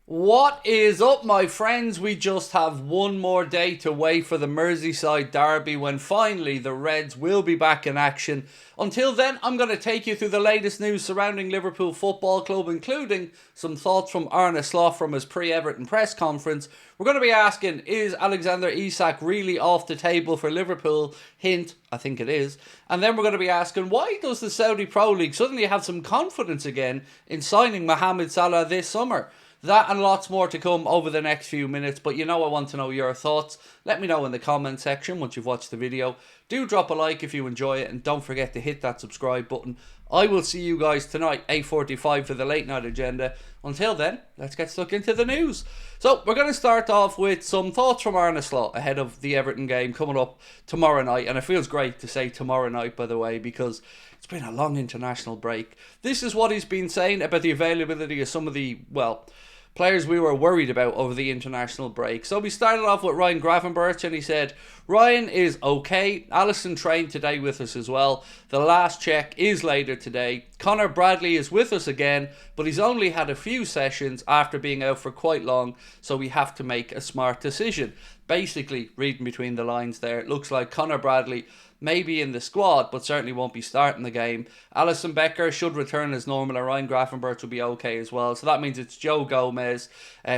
What is up, my friends? We just have one more day to wait for the Merseyside derby when finally the Reds will be back in action. Until then, I'm going to take you through the latest news surrounding Liverpool Football Club, including some thoughts from Arne Slot from his pre-Everton press conference. We're going to be asking, is Alexander Isak really off the table for Liverpool? Hint, I think it is. And then we're going to be asking, why does the Saudi Pro League suddenly have some confidence again in signing Mohamed Salah this summer? That and lots more to come over the next few minutes, but I want to know your thoughts. Let me know in the comment section once you've watched the video. Do drop a like if you enjoy it, and don't forget to hit that subscribe button. I will see you guys tonight, 8:45 for the late night agenda. Until then, let's get stuck into the news. So, we're going to start off with some thoughts from Arne Slot ahead of the Everton game coming up tomorrow night. And it feels great to say tomorrow night, by the way, because it's been a long international break. This is what he's been saying about the availability of some of the, players we were worried about over the international break. So we started off with Ryan Gravenberch, and he said, Ryan is okay. Alisson trained today with us as well. The last check is later today. Connor Bradley is with us again, but he's only had a few sessions after being out for quite long, so we have to make a smart decision. Basically, reading between the lines there, it looks like Connor Bradley may be in the squad, but certainly won't be starting the game. Alisson Becker should return as normal, and Ryan Gravenberch will be okay as well. So that means it's Joe Gomez,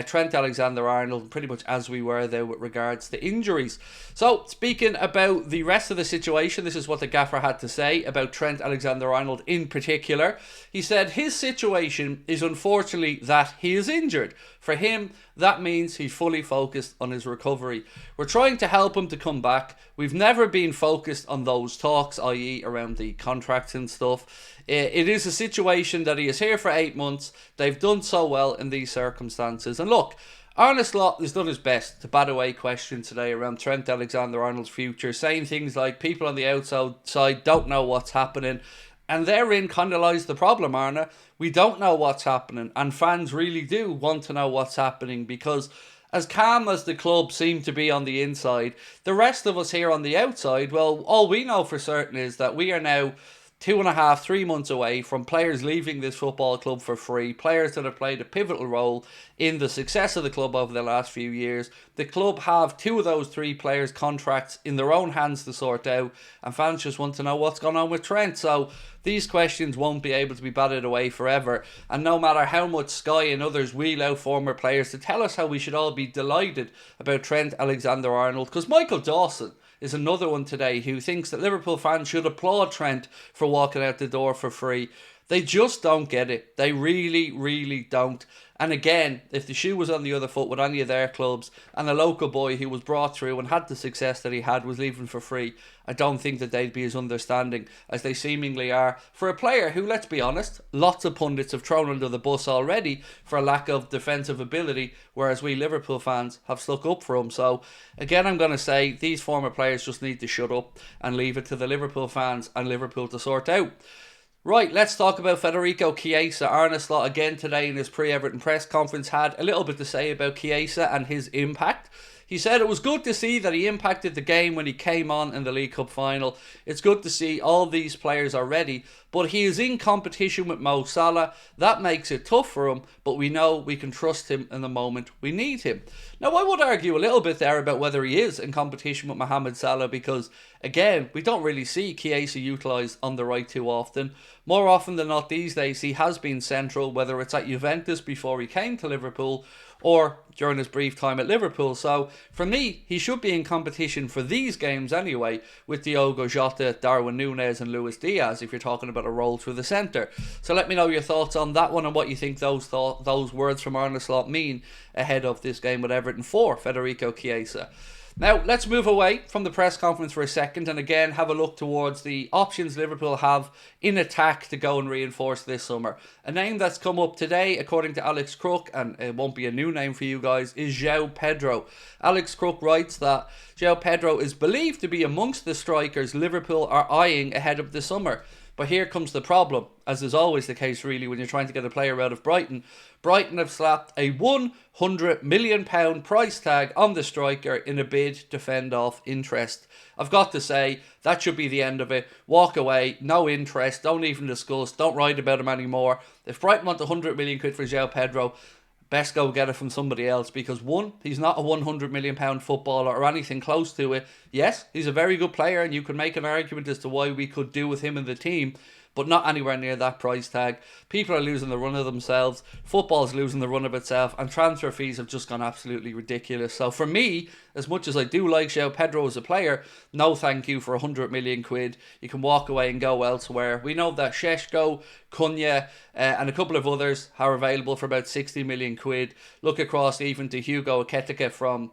Trent Alexander-Arnold, pretty much as we were there with regards to injuries. So, speaking about the rest of the situation, this is what the gaffer had to say about Trent Alexander-Arnold in particular. He said his situation is unfortunately that he is injured. For him, that means he's fully focused on his recovery. We're trying to help him to come back. We've never been focused on those talks, i.e. around the contracts and stuff. It is a situation that he is here for 8 months. They've done so well in these circumstances. And look, Arne Slot has done his best to bat away questions today around Trent Alexander-Arnold's future, saying things like people on the outside don't know what's happening. And therein kind of lies the problem, Arne. We don't know what's happening, and fans really do want to know what's happening, because as calm as the club seem to be on the inside, the rest of us here on the outside, well, all we know for certain is that we are now 2.5, 3 months away from players leaving this football club for free, players that have played a pivotal role in the success of the club over the last few years. The club have 2 of those 3 players' contracts in their own hands to sort out, and fans just want to know what's going on with Trent. So these questions won't be able to be batted away forever, and no matter how much Sky and others wheel out former players to tell us how we should all be delighted about Trent Alexander-Arnold, because Michael Dawson is another one today who thinks that Liverpool fans should applaud Trent for walking out the door for free. They just don't get it. They really, really don't. And again, if the shoe was on the other foot with any of their clubs, and a local boy who was brought through and had the success that he had was leaving for free, I don't think that they'd be as understanding as they seemingly are for a player who, let's be honest, lots of pundits have thrown under the bus already for a lack of defensive ability, whereas we Liverpool fans have stuck up for him. So again, I'm going to say these former players just need to shut up and leave it to the Liverpool fans and Liverpool to sort out. Right, let's talk about Federico Chiesa. Arne Slot again today in his pre-Everton press conference had a little bit to say about Chiesa and his impact. He said it was good to see that he impacted the game when he came on in the League Cup final. It's good to see all these players are ready, but he is in competition with Mo Salah. That makes it tough for him, but we know we can trust him in the moment we need him. Now, I would argue a little bit there about whether he is in competition with Mohamed Salah, because again, we don't really see Chiesa utilised on the right too often. More often than not these days, he has been central, whether it's at Juventus before he came to Liverpool or during his brief time at Liverpool. So for me, he should be in competition for these games anyway with Diogo Jota, Darwin Núñez and Luis Diaz, if you're talking about a role through the centre. So let me know your thoughts on that one and what you think those words from Arne Slot mean ahead of this game with Everton for Federico Chiesa. Now, let's move away from the press conference for a second and again have a look towards the options Liverpool have in attack to go and reinforce this summer. A name that's come up today, according to Alex Crook, and it won't be a new name for you guys, is João Pedro. Alex Crook writes that João Pedro is believed to be amongst the strikers Liverpool are eyeing ahead of the summer. But here comes the problem, as is always the case really when you're trying to get a player out of Brighton. Brighton have slapped a £100 million price tag on the striker in a bid to fend off interest. I've got to say, that should be the end of it. Walk away, no interest, don't even discuss, don't write about him anymore. If Brighton want £100 million for João Pedro, best go get it from somebody else, because one, he's not a £100 million footballer or anything close to it. Yes, he's a very good player, and you can make an argument as to why we could do with him in the team, but not anywhere near that price tag. People are losing the run of themselves, football's losing the run of itself, and transfer fees have just gone absolutely ridiculous. So for me, as much as I do like João Pedro as a player, no thank you for 100 million quid. You can walk away and go elsewhere. We know that Šeško, Cunha, and a couple of others are available for about 60 million quid. Look across even to Hugo Ekitike from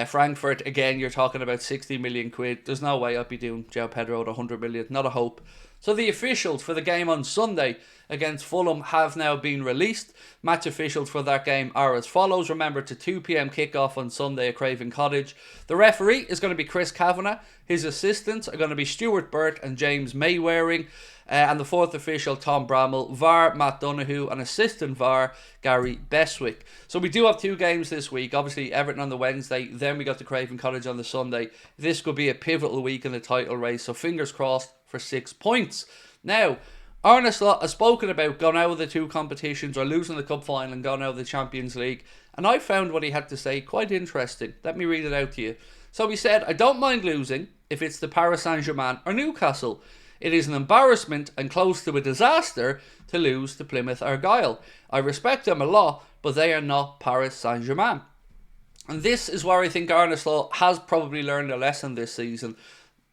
Frankfurt. Again, you're talking about 60 million quid. There's no way I'd be doing João Pedro at 100 million. Not a hope. So the officials for the game on Sunday against Fulham have now been released. Match officials for that game are as follows. Remember, it's a 2 p.m. kickoff on Sunday at Craven Cottage. The referee is going to be Chris Kavanagh. His assistants are going to be Stuart Burt and James Maywearing. And the fourth official, Tom Bramall. VAR, Matt Donoghue. And assistant VAR, Gary Beswick. So we do have 2 games this week. Obviously, Everton on the Wednesday. Then we got to Craven Cottage on the Sunday. This could be a pivotal week in the title race. So fingers crossed for 6 points. Now, Arne Slot has spoken about going out of the 2 competitions, or losing the cup final and going out of the Champions League. And I found what he had to say quite interesting. Let me read it out to you. So he said, I don't mind losing if it's to Paris Saint-Germain or Newcastle. It is an embarrassment and close to a disaster to lose to Plymouth Argyle. I respect them a lot, but they are not Paris Saint-Germain. And this is where I think Arne Slot has probably learned a lesson this season.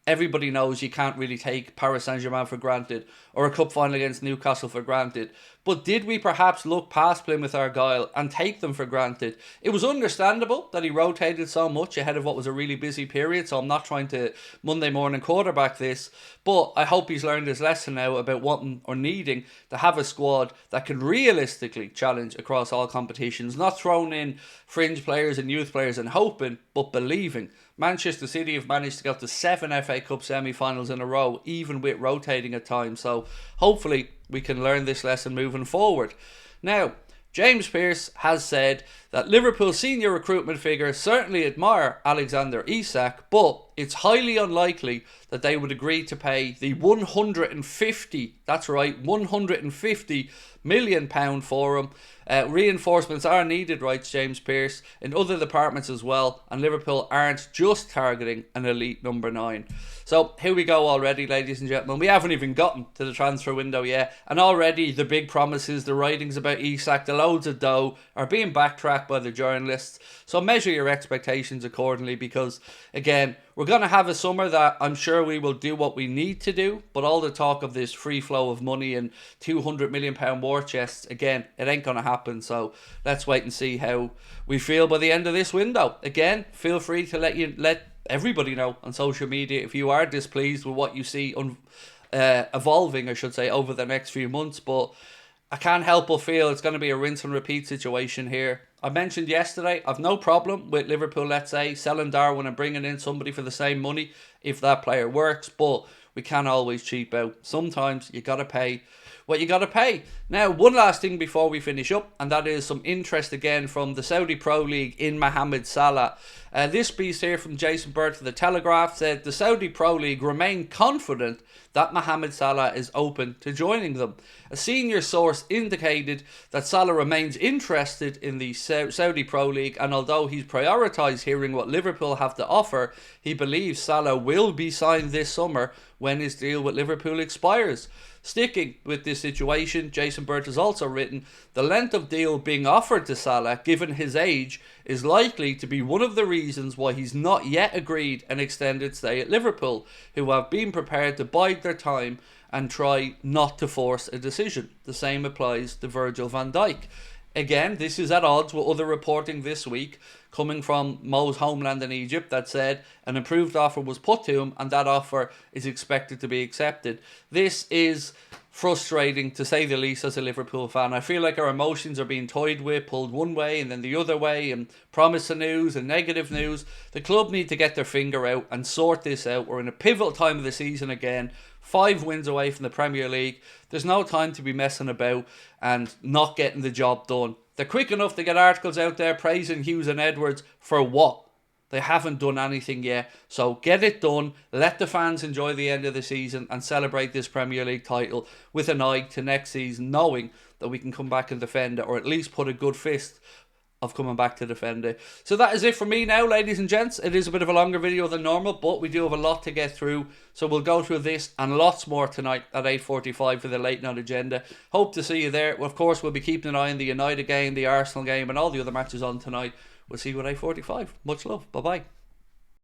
Everybody knows you can't really take Paris Saint-Germain for granted, or a cup final against Newcastle for granted. But did we perhaps look past Plymouth Argyle and take them for granted? It was understandable that he rotated so much ahead of what was a really busy period, so I'm not trying to Monday morning quarterback this, but I hope he's learned his lesson now about wanting or needing to have a squad that can realistically challenge across all competitions, not throwing in fringe players and youth players and hoping, but believing. Manchester City have managed to get to 7 FA Cup semi-finals in a row, even with rotating at times. So hopefully we can learn this lesson moving forward. Now, James Pearce has said that Liverpool senior recruitment figures certainly admire Alexander Isak, but it's highly unlikely that they would agree to pay the 150, that's right, 150 million pound for him. Reinforcements are needed, writes James Pearce, in other departments as well, and Liverpool aren't just targeting an elite number 9. So here we go already, ladies and gentlemen. We haven't even gotten to the transfer window yet, and already the big promises, the writings about Isak, the loads of dough are being backtracked by the journalists. So measure your expectations accordingly, because again, we're going to have a summer that I'm sure we will do what we need to do, but all the talk of this free flow of money and £200 million war chests, again, it ain't going to happen. So let's wait and see how we feel by the end of this window. Again, feel free to let everybody know on social media if you are displeased with what you see evolving, I should say, over the next few months. But I can't help but feel it's going to be a rinse and repeat situation here. I mentioned yesterday, I've no problem with Liverpool, let's say, selling Darwin and bringing in somebody for the same money if that player works, but we can't always cheap out. Sometimes you got to pay what you got to pay. Now, one last thing before we finish up, and that is some interest again from the Saudi Pro League in Mohamed Salah. This piece here from Jason Burt of The Telegraph said the Saudi Pro League remain confident that Mohamed Salah is open to joining them. A senior source indicated that Salah remains interested in the Saudi Pro League, and although he's prioritised hearing what Liverpool have to offer, he believes Salah will be signed this summer when his deal with Liverpool expires. Sticking with this situation, Jason Burt has also written, the length of deal being offered to Salah, given his age, is likely to be one of the reasons why he's not yet agreed an extended stay at Liverpool, who have been prepared to bide their time and try not to force a decision. The same applies to Virgil van Dijk. Again, this is at odds with other reporting this week coming from Mo's homeland in Egypt that said an improved offer was put to him and that offer is expected to be accepted. This is frustrating, to say the least, as a Liverpool fan. I feel like our emotions are being toyed with, pulled one way and then the other way, and promising news and negative news. The club need to get their finger out and sort this out. We're in a pivotal time of the season again. 5 wins away from the Premier League. There's no time to be messing about and not getting the job done. They're quick enough to get articles out there praising Hughes and Edwards for what? They haven't done anything yet. So get it done. Let the fans enjoy the end of the season and celebrate this Premier League title with an eye to next season, knowing that we can come back and defend it, or at least put a good fist of coming back to defend it. So that is it for me now, ladies and gents. It is a bit of a longer video than normal, but we do have a lot to get through. So we'll go through this and lots more tonight at 8:45 for the late night agenda. Hope to see you there. Of course, we'll be keeping an eye on the United game, the Arsenal game, and all the other matches on tonight. We'll see you at 8:45. Much love. Bye-bye.